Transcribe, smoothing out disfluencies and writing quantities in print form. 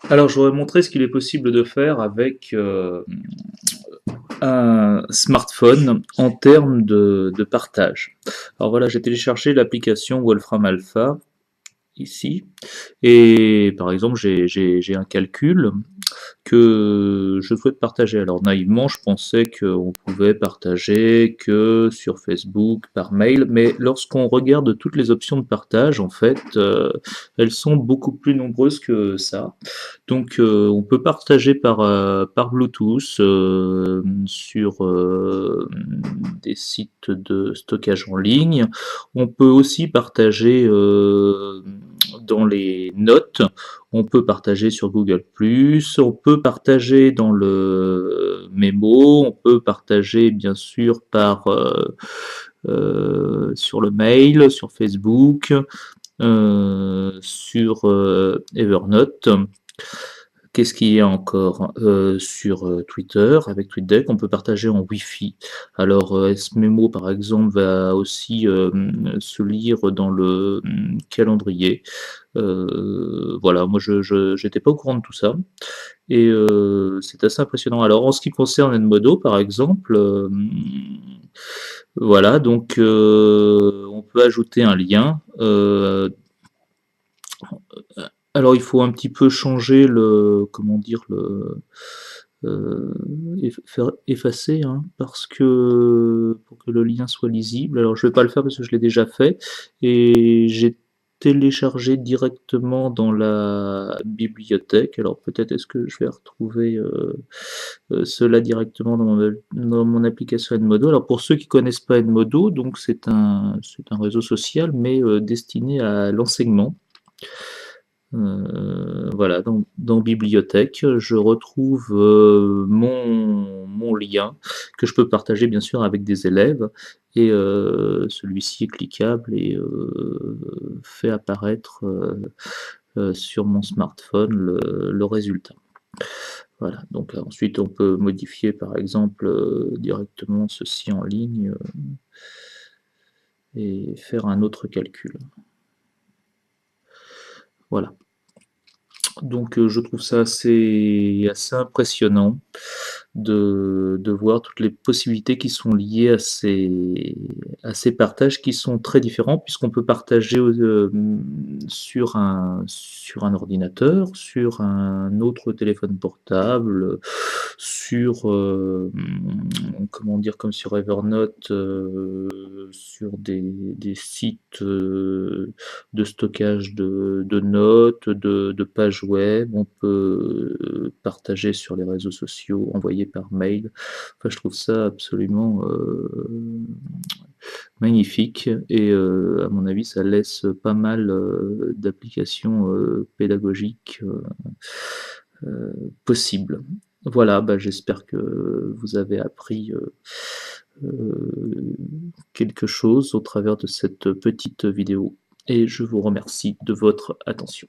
Alors, je voudrais montrer ce qu'il est possible de faire avec un smartphone en termes de partage. Alors voilà, j'ai téléchargé l'application Wolfram Alpha ici, et par exemple, j'ai un calcul que je souhaite partager. Alors naïvement, je pensais qu'on pouvait partager que sur Facebook, par mail, mais lorsqu'on regarde toutes les options de partage, en fait, elles sont beaucoup plus nombreuses que ça. Donc on peut partager par Bluetooth sur des sites de stockage en ligne. On peut aussi partager dans les notes, on peut partager sur Google+, on peut partager dans le mémo, on peut partager bien sûr sur le mail, sur Facebook, sur Evernote. Qu'est-ce qu'il y a encore sur Twitter, avec TweetDeck, on peut partager en Wi-Fi. Alors, S-Memo, par exemple, va aussi se lire dans le calendrier. Voilà, moi, je n'étais pas au courant de tout ça. Et c'est assez impressionnant. Alors, en ce qui concerne Edmodo, par exemple, voilà, donc on peut ajouter un lien. Alors il faut un petit peu changer le comment dire? Heu, faire effacer, hein, parce que pour que le lien soit lisible. Alors je vais pas le faire parce que je l'ai déjà fait et j'ai téléchargé directement dans la bibliothèque. Alors peut-être est-ce que je vais retrouver, cela directement dans mon application Edmodo. Alors pour ceux qui connaissent pas Edmodo, donc c'est un réseau social mais, destiné à l'enseignement. Voilà, dans bibliothèque, je retrouve mon lien que je peux partager bien sûr avec des élèves et celui-ci est cliquable et fait apparaître sur mon smartphone le résultat. Voilà, donc ensuite on peut modifier par exemple directement ceci en ligne et faire un autre calcul. Voilà. Donc je trouve ça assez impressionnant de voir toutes les possibilités qui sont liées à ces partages qui sont très différents puisqu'on peut partager sur un ordinateur, sur un autre téléphone portable, sur, comment dire? Comme sur Evernote, sur des sites, de stockage de notes, de pages web. On peut partager sur les réseaux sociaux, envoyer par mail. Enfin, je trouve ça absolument magnifique et à mon avis, ça laisse pas mal d'applications pédagogiques possibles. Voilà, bah, j'espère que vous avez appris quelque chose au travers de cette petite vidéo et je vous remercie de votre attention.